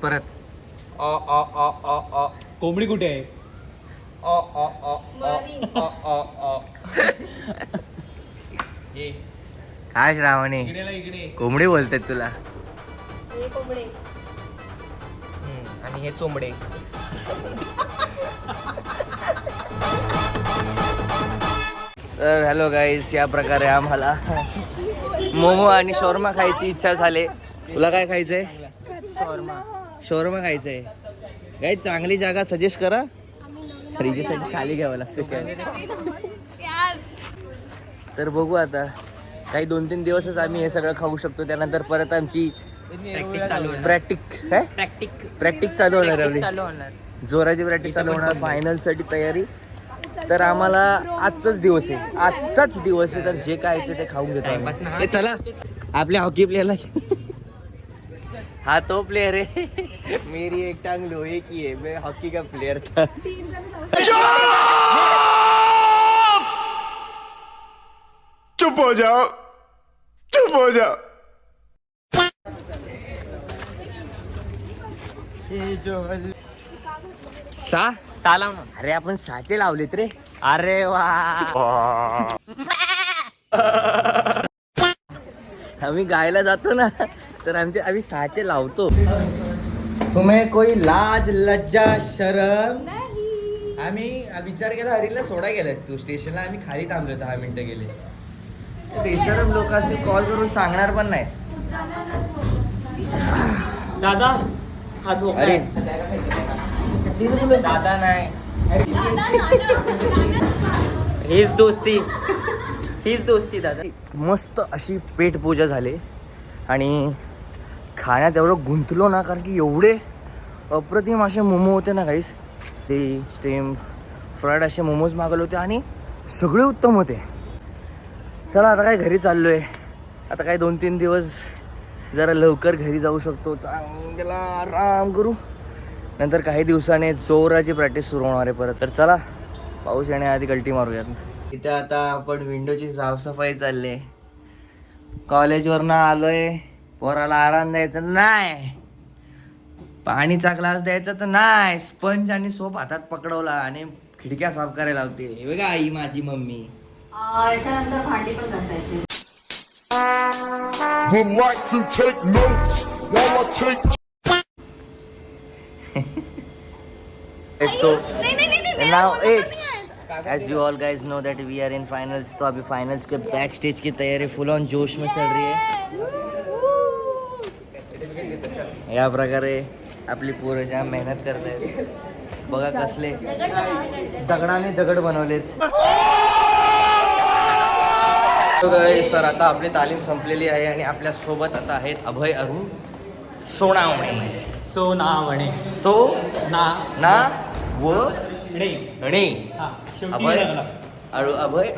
परत. कोंबडी कुठे आहे? काय श्रावणी कोंबडी बोलतात तुला? हे कोंबडे. आणि हे चोंबडे. तर हॅलो गाईस, या प्रकारे आम्हाला मोमो आणि शोरमा खायची इच्छा झाली. तुला काय खायचंय? शोरमा खायचंय. गाईस चांगली जागा सजेस्ट करा. फ्रीजसाठी खाली घ्यावं लागतं काय? तर बघू आता काही 2-3 दिवसच आम्ही हे सगळं खाऊ शकतो. त्यानंतर परत आमची प्रॅक्टिस चालू होणार आपली. जोराची प्रॅक्टिस चालू होणार. फायनल साठी तयारी. तर आम्हाला आजचाच दिवस आहे. तर जे काय ते खाऊन घेतो आम्ही. हे चला आपल्या हॉकी प्लेअरला. हा तो प्लेयर है. मेरी एक टांग लोहे की है. मैं हॉकी का प्लेयर था. चुप हो जाओ. साला अरे आपण साचे लावलेत रे. अरे वा. आम्ही गायला जातो ना, तर आम्ही साचे लावतो. तुम्ही कोई लाज लज्जा शरम? आम्ही विचार केला हरीला सोडा गेलास तू स्टेशनला. आम्ही खाली थांबलो 10 मिनिटं गेले. बेशरम लोक असतील कॉल करून सांगणार पण नाही. दादा हा तो अरे दादा नाही. हीच दोस्ती दादा. मस्त अशी पेटपूजा झाली आणि खाण्यात एवढं गुंतलो ना, कारण की एवढे अप्रतिम असे मोमो होते ना गाईस. ते स्टीम फ्राईड असे मोमोज मागवले होते आणि सगळे उत्तम होते. चला आता काय घरी चाललो आहे. आता काय 2-3 दिवस जरा लवकर घरी जाऊ शकतो. चांगला आराम करू. नंतर काही दिवसाने जोराची प्रॅक्टिस सुरू होणार आहे परत. तर चला पाऊस येण्याआधी गलटी मारूयात. इथे आता आपण विंडोची साफसफाई चालली आहे. कॉलेजवरनं आलोय. पोराला आराम द्यायचा नाही, पाणीचा ग्लास द्यायचा तर नाही. स्पंज आणि सोप हातात पकडवला आणि खिडक्या साफ करायला लावते. हे बघा आई माझी मम्मी. याच्यानंतर भांडी पण घासायची. Would like to take notes while I take. So now as you all guys know that we are in finals. तो अभी फाइनल्स के बैक स्टेज की तैयारी फुल ऑन जोश में चल रही है. या प्रकारे आपली पोरं जाम मेहनत करतायत. बघा कसले दगडाने दगड बनवलेत. तर आता आपली तालीम संपलेली आहे आणि आपल्या सोबत आता आहेत अभय अरुण सोनावणे. सोनावणे. सो ना ना व णे. णे. हा अभय अभय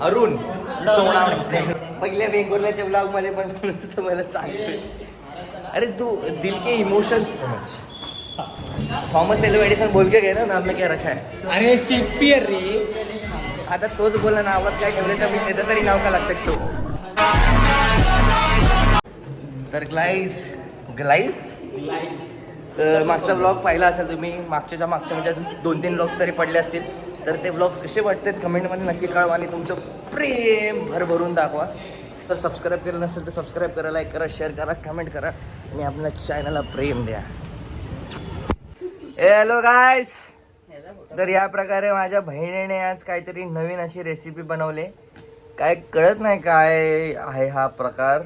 अरुण सोनावणे. पहिल्या वेंगुर्ल्याच्या ब्लॉग मध्ये पण तुम्हाला सांगतोय. अरे तू दिल के इमोशंस समझ. थॉमस एल्वा एडिसन बोल के गए ना, नाम में क्या रखा है? अरे शेक्सपियर रे. आता तोच बोलला नावात काय ठेवलं तर मी त्याचं तरी नाव का लक्षात ठेवू. तर ग्लाइस मागचा ब्लॉग पाहिला असेल तुम्ही. मागच्या म्हणजे 2-3 ब्लॉग तरी पडले असतील. तर ते ब्लॉग कसे वाटतात कमेंटमध्ये नक्की कळवा आणि तुमचं प्रेम भरभरून दाखवा. तर सबस्क्राईब केलं नसेल तर सबस्क्राईब करा, लाईक करा, शेअर करा, कमेंट करा आणि आपल्या चॅनलला प्रेम द्या. हॅलो गाईस. तर या प्रकारे माझ्या बहिणीने आज काहीतरी नवीन अशी रेसिपी बनवली. काय कळत नाही काय आहे हा प्रकार,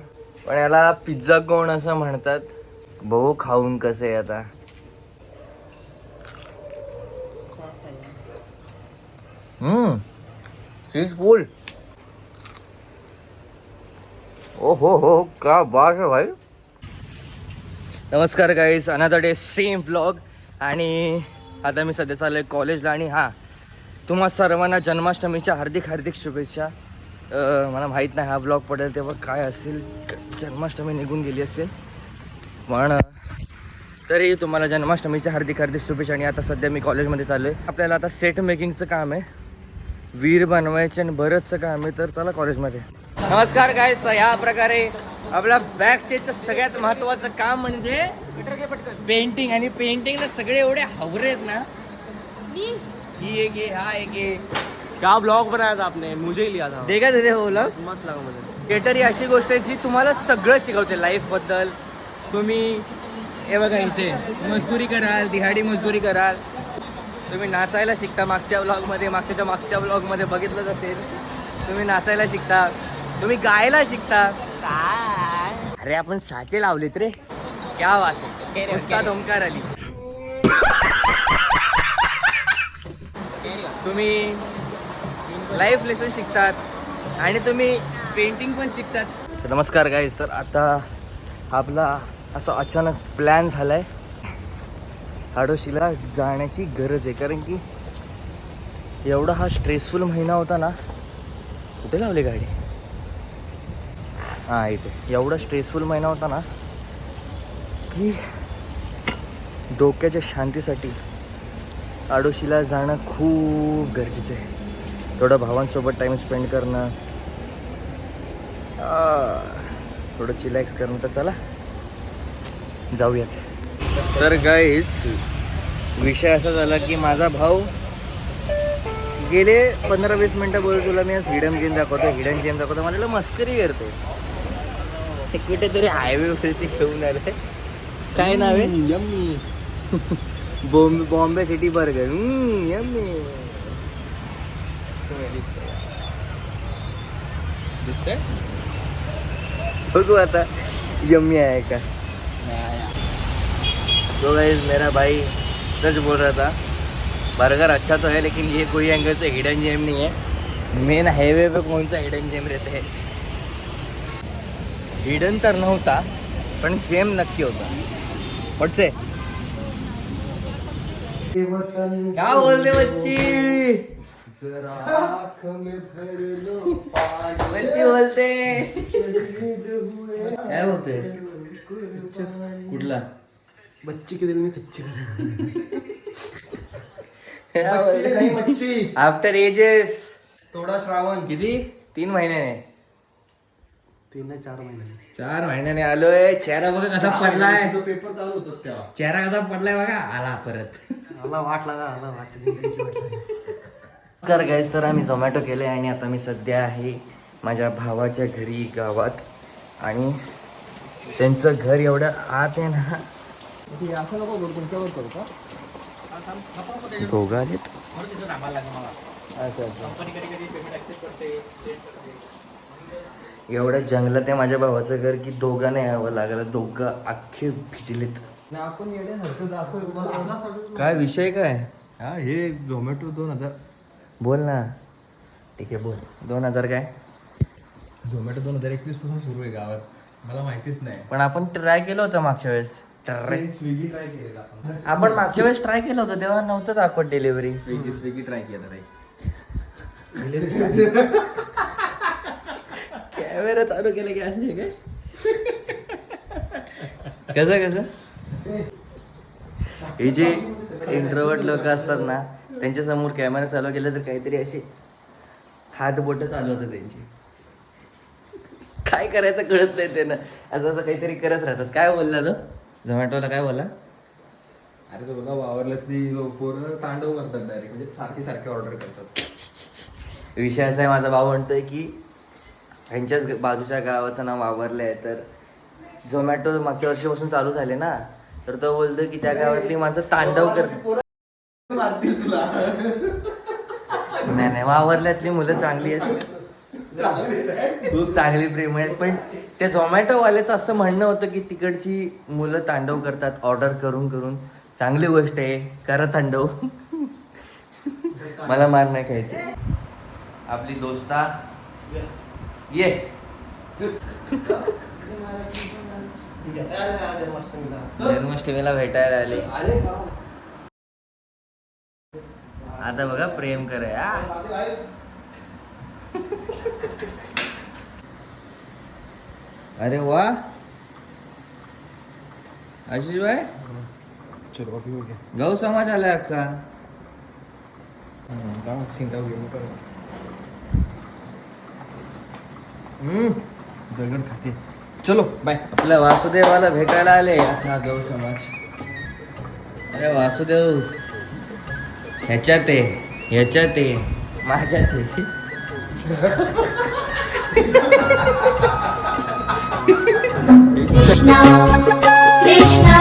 पण याला पिझ्झा कोण असं म्हणतात. बघू खाऊन कसं आहे आता. चीज फूल. ओ हो क्या बात है भाई. नमस्कार गाईस, अनदर डे सेम व्लॉग. आणि आता मी सध्या चाललोय कॉलेजला. आणि हां, तुम्हा सर्वांना जन्माष्टमीच्या हार्दिक शुभेच्छा. मला माहीत नाही हा व्लॉग पडेल तेव्हा काय असेल, जन्माष्टमी निघून गेली असेल, पण तरी तुम्हाला जन्माष्टमीच्या हार्दिक शुभेच्छा. आणि आता सध्या मी कॉलेजमध्ये चाललो आहे. आपल्याला आता सेट मेकिंगचं काम आहे, वीर बनवायचे आणि बरंचसं काम आहे. तर चला कॉलेजमध्ये. नमस्कार गाईस. तर ह्या प्रकारे आपला बॅक स्टेजचं सगळ्यात महत्त्वाचं काम म्हणजे पेंटिंग आणि पेंटिंगला सगळे एवढे हवरे आहेत ना. ही एक आहे, हा एक आहे. क्या ब्लॉग बनाया था आपने, मुझे ही लिया था. देखा रे हो लग. मस्त लगा मुझे. थिएटर ही अशी गोष्ट आहे जी तुम्हाला सगळं शिकवते लाईफबद्दल. तुम्ही हे बघा इथे मजदुरी कराल, दिहाडी मजदुरी कराल, तुम्ही नाचायला शिकता. मागच्या ब्लॉगमध्ये बघितलंच असेल. तुम्ही नाचायला शिकता, तुम्ही गायला शिकता. अरे आपण साचे लावलेत रे. क्या बात आहे. उस्ताद ओमकार अली. तुम्ही लाईफ लेसन शिकतात आणि तुम्ही पेंटिंग पण शिकतात. नमस्कार गाईज. तर आता आपला असा अचानक प्लॅन झाला आहे. आडोशीला जाण्याची गरज आहे कारण की एवढा हा स्ट्रेसफुल महिना होता ना. कुठे लावली गाडी? हां इथे. एवढा स्ट्रेसफुल महिना होता ना की डोक्याच्या शांतीसाठी आडोशीला जाणं खूप गरजेचं आहे. थोडं भावांसोबत टाईम स्पेंड करणं, थोडं चिलॅक्स करणं. तर चला जाऊयात. तर गाईज विषय असा झाला की माझा भाऊ गेले 15-20 मिनटं बोलतो तुला मी आज हिडन गेम दाखवतो. मला मस्करी करतो. कुठेतरी हायवेवरती घेऊन आलंय. काय नाव आहे? Yummy. Bombay city burger. Yummy. दिसतंय बघू आता यम्मी आहे का. तो गाइस मेरा भाई सच बोल रहा था. बर्गर अच्छा तो है लेकिन ये कोई एंगल से हिडन जेम नहीं है. मेन हाईवे पे कौन सा हिडन जेम रहते हैं. हिडन तर नव्हता पण जेम नक्की होता. पटसे क्या बोलते बच्ची. बच्ची बोलते काय बोलते. कुठला बच्ची के दिल में कच्ची आफ्टर एजेस. थोडा श्रावण. किती 3 महिन्याने 3-4 महिने 4 महिन्याने आलोय. चेहरा बघा कसा पडलाय. पेपर चालू होतात तेव्हा चेहरा कसा पडलाय बघा. आला परत. मला वाट कर गाईस. तर आम्ही झोमॅटो केले आणि आता मी सध्या आहे माझ्या भावाच्या घरी गावात. आणि त्यांचं घर एवढं आत आहे ना. असं नको करू. तुमच्यावर करू का? दोघं आलेत. एवढ्या जंगलात आहे माझ्या भावाचं घर की दोघांना यावं लागलं. दोघं अख्खे भिजलेत. आपण येण्यासारखं दाखव. काय विषय काय. हा हे झोमॅटो 2000. बोल ना. ठीक आहे बोल. 2000 काय. झोमॅटो 2021 पासून सुरू आहे गावात. मला माहितीच नाही. पण आपण ट्राय केलं होतं मागच्या वेळेस. स्विगी ट्राय केलेला आपण मागच्या वेळेस ट्राय केलं होतं तेव्हा नव्हतं दाखवत डिलिव्हरी. स्विगी ट्राय केलं रे. कॅमेरा चालू केलं की असे काय. कसं हे जे इंट्रोवर्ट लोक असतात ना त्यांच्या समोर कॅमेरा चालू केला तर काहीतरी असे हात बोट चालू होतं त्यांची. काय करायचं कळत नाही त्यांना. असं काहीतरी करत राहतात. काय बोलला तो झोमॅटोला. काय बोलला. अरे तो बघा वावरल्यातली पोरं तांडव करतात डायरेक्ट. म्हणजे सारखे ऑर्डर करतात. विषय असा आहे माझा भाऊ म्हणतोय की ह्यांच्याच बाजूच्या गावाचं नाव वावरलं आहे. तर झोमॅटो मागच्या वर्षीपासून चालू झाले ना. तर तो बोलतो की त्या गावातली माणसं तांडव करतात. नाही वावरल्यातली मुलं चांगली आहेत. खूप चांगली प्रेम आहेत. पण त्या झोमॅटोवाल्याचं असं म्हणणं होतं की तिकडची मुलं तांडव करतात ऑर्डर करून करून. चांगली गोष्ट आहे. करा तांडव. मला मार नाही खायचे. आपली दोस्ता ये. जन्माष्टमीला भेटायला आले. आता बघा प्रेम करे. अरे वा आशिष भाई. गौ समाज आलाय अख्खा. दगड खाते. चलो बाय. आपल्या वासुदेवाला भेटायला आले हा गौ समाज. अरे वासुदेव ह्याच्यात आहे माझ्यात आहे. Krishna, Krishna,